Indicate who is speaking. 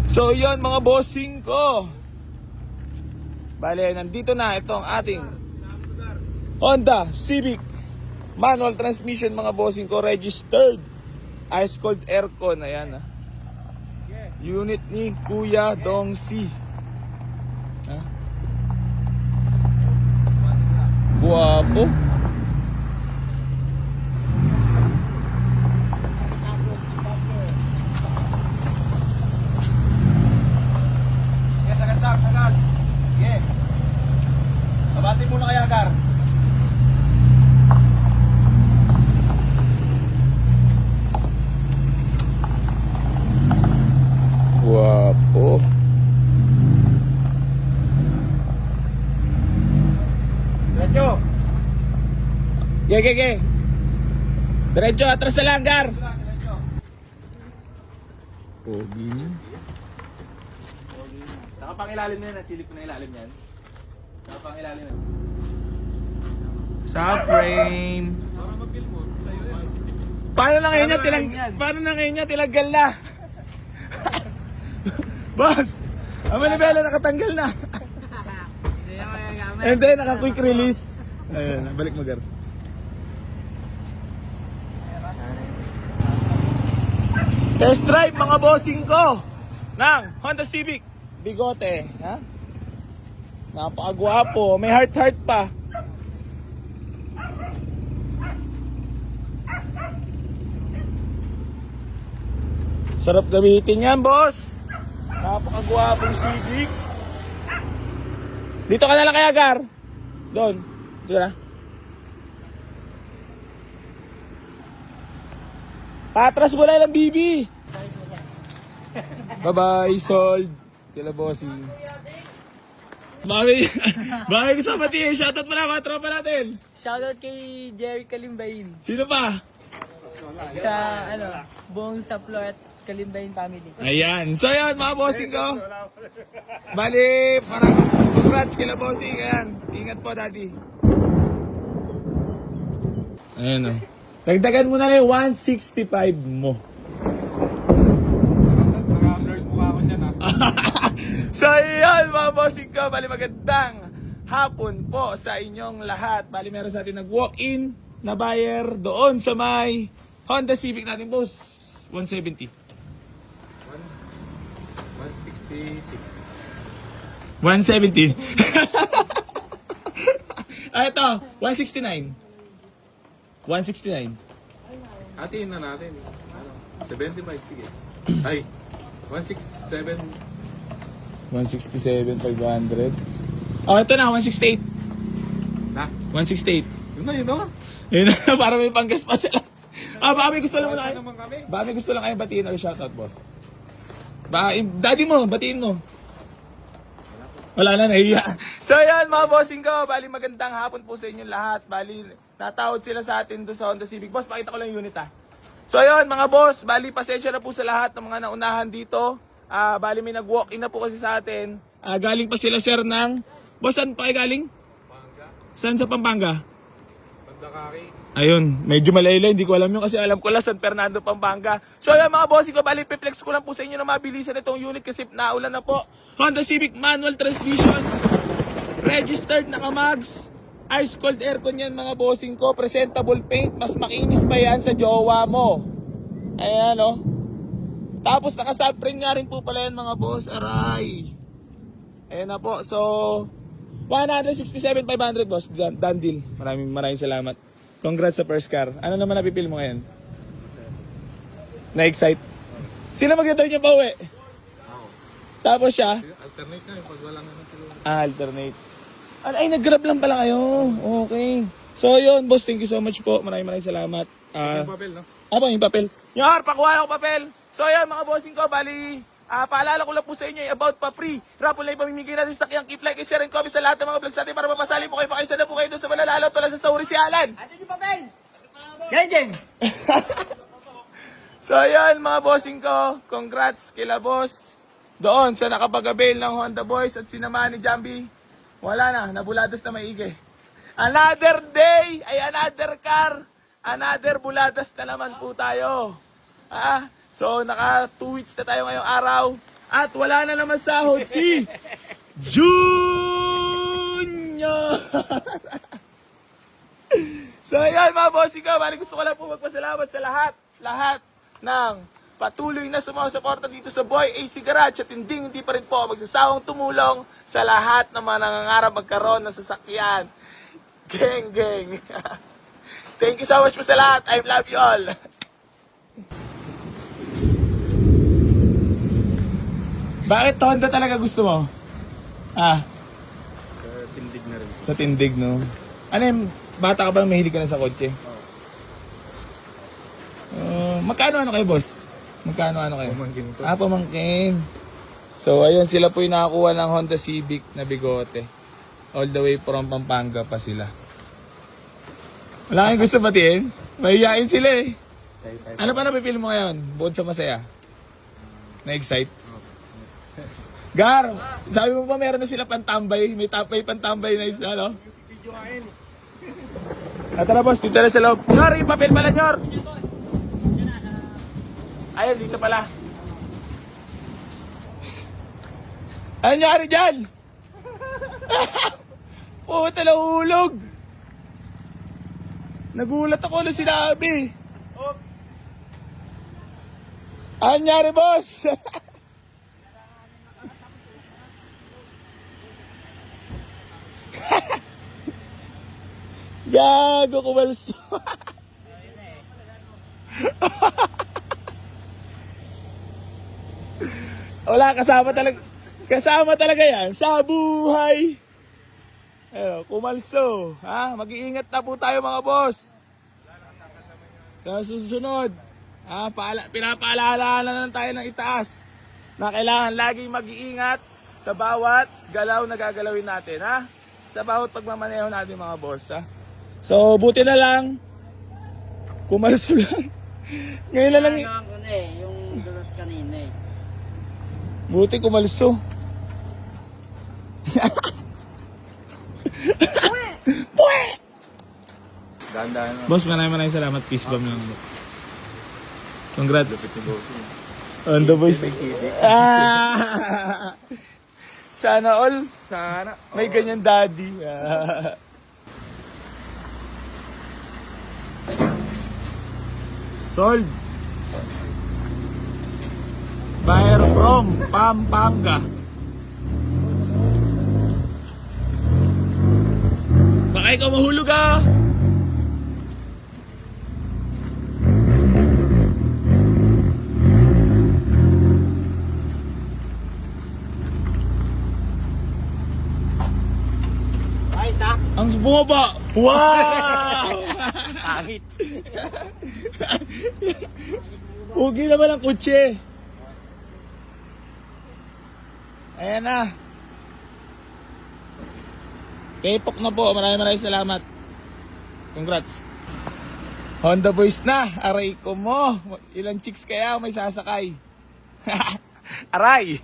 Speaker 1: So yan mga bossing ko. Bale, nandito na itong ating Honda Civic manual transmission mga bossing ko, registered ice cold aircon. Ayan, unit ni Kuya Dongsi. Guwapo.
Speaker 2: Agad. Sige. Babati muna kaya, Gar.
Speaker 1: Guwapo.
Speaker 2: Diretso.
Speaker 1: Ge. Diretso, atras na lang, Gar.
Speaker 2: Diretso.
Speaker 1: Pogi niya.
Speaker 2: Nakapangilalim na yan. Nasilip ko na ilalim yan. Nakapangilalim na.
Speaker 1: Sa frame.
Speaker 2: Para mag-bill mo. Sa'yo yan.
Speaker 1: Paano na ngayon niya tilaggal na? Boss, ang manibela nakatanggal na. And then naka-quick release. Ayun, balik mo, Gar. Test drive mga bossing ko ng Honda Civic Bigote, ha? Napakagwapo, may heart pa. Sarap gamitin yan, boss. Napakagwapong Civic. Dito ka na lang kaya, Gar. Doon. Dito na. Patras mo lang ng BB. Bye-bye, sold. Kila bossing. Bakit gusto pati, shoutout mo na mga tropa natin.
Speaker 3: Shoutout kay Jerry Kalimbain.
Speaker 1: Sino pa?
Speaker 3: Sa buong Saplo at Kalimbain family.
Speaker 1: Ayan. So yan, mga bossing ko. Bali, parang congrats kila bossing. Ayan. Ingat po, daddy. Ayan o. Dagdagan mo na lang yung 165 mo.
Speaker 2: Naka-alert mo ako dyan, ha?
Speaker 1: So yan, mga bossing ko. Bali, magandang hapon po sa inyong lahat. Bali, meron sa atin nag-walk-in na buyer doon sa may Honda Civic natin, boss. 170.
Speaker 2: 166.
Speaker 1: 170. Ito, 169. 169.
Speaker 2: Hatiin na natin. 75, sige. Ay, 167.
Speaker 1: 167,500. Oh, ito na, 168.
Speaker 2: Na?
Speaker 1: 168.
Speaker 2: Yun na.
Speaker 1: Yun na, para may panggas pa sila. Baka may gusto lang mo na kayo.
Speaker 2: naman kami.
Speaker 1: Baka may gusto lang kayo batiin or shoutout, boss. Baka, daddy mo, batiin mo. Wala na, nahiya. So yan, mga bossing ko, bali magandang hapon po sa inyo lahat. Bali, natawad sila sa atin doon sa Honda Civic. Boss, pakita ko lang yung unit, ha. So yun, mga boss, bali pasensya na po sa lahat ng mga naunahan dito. Bali may nag-walk-in na po kasi sa atin. Galing pa sila, sir, ng... Boss, saan pa kayo galing?
Speaker 2: Pampanga.
Speaker 1: Saan sa Pampanga?
Speaker 2: Pandakari.
Speaker 1: Ayun, medyo malayla, hindi ko alam yun kasi alam ko lang San Fernando, Pampanga. So yan mga bossing ko, bali piplex ko lang po sa inyo na mabilisan itong unit kasi naulan na po. Honda Civic manual transmission, registered na kamags, ice cold aircon yan mga bossing ko, presentable paint, mas makinis pa yan sa jowa mo. Ayan o. Tapos naka-subframe nga rin po pala yan mga boss, aray. Ayan na po, so 167,500 boss, done deal. Maraming salamat. Congrats sa first car. Ano naman napipil mo ngayon? Na-excite? Sino mag-drive niyo pa uwi?
Speaker 2: Ako.
Speaker 1: Tapos siya?
Speaker 2: Alternate na pag wala na tulong.
Speaker 1: Alternate. Ay, nag-grab lang pala kayo. Okay. So yun, boss, thank you so much po. Maraming salamat.
Speaker 2: Yung papel, no?
Speaker 1: Yung papel. Yar, pakuha ako papel. So yun, mga bossing ko, bali, paalala ko lang po sa inyo about pa-free raffle na ipamimigay natin sa sakyang keep like and share and comment sa lahat ng mga vlogs natin para mapasali po kayo pa kayo sana po kayo doon sa malalalo tula sa Sauri si Alan.
Speaker 3: Ano yung papel? Ganyan!
Speaker 1: So ayan mga bossing ko, congrats kila boss doon sa nakapag-avail ng Honda Boys at sinamahan ni Jambi. Wala na, nabuladas na maigi. Another day ay another car, another buladas na naman po tayo. So naka 2 weeks na tayo ngayong araw. At wala na naman sahod si Junior! So ayan mga bossing ko, bali gusto ko lang po magpasalamat sa lahat ng patuloy na sumusuporta dito sa Boy AC Garage at hindi pa rin po magsasawang tumulong sa lahat ng mga nangangarap magkaroon ng sasakyan. Geng, geng. Thank you so much po sa lahat. I love you all. Bakit Honda talaga gusto mo?
Speaker 2: Tindig na rin.
Speaker 1: Sa tindig, no? Ano yung, bata ka ba mahilig ka na sa kotse? Magkano kayo, boss? Magkano kayo?
Speaker 2: Pamangkin ko.
Speaker 1: Pamangkin. So, ayun, sila po yung nakakuha ng Honda Civic na bigote. All the way from Pampanga pa sila. Wala kayong gusto batiin? Mahihain sila eh. Ano pa napipili mo ngayon? Bukod sa masaya? Na-excite? Gar, sabi mo ba meron na sila pantambay? May pantambay na isa, no? Tara boss, dito na sa loob. Nyor, yung papel pala, Nyor! Ayun, dito pala. Ano nangyari dyan? Puta, nahulog. Nagulat ako na sinabi. Ano nangyari, boss? Gago, kumalso. Wala, kasama talaga yan sa buhay. Ayun, kumalso. Mag-iingat na po tayo mga boss. Sa susunod, pinapaalala na lang tayo ng itaas na kailangan laging mag-iingat sa bawat galaw na gagalawin natin, sa bawat pagmamaneho natin mga boss, So, buti na lang, kumalso lang. Ngayon na lang.
Speaker 3: Ano ko na yung dulos kanina eh.
Speaker 1: Buti kumalso. Puwe!
Speaker 2: Dahan-dahan na.
Speaker 1: Boss, maraming salamat. Peace bomb lang. Congrats. On the voice. Sana all.
Speaker 2: Sana.
Speaker 1: May ganyan daddy. Sold. Buyer from Pampanga. Baka ikaw mahulog
Speaker 3: Ay, tak!
Speaker 1: Ang bumaba. Wow!
Speaker 3: Pangit!
Speaker 1: Pugi naman ang kutse. Ayan na. K-pop na po. Maraming salamat. Congrats. Honda Boys na. Aray ko mo. Ilang chicks kaya may sasakay? Aray.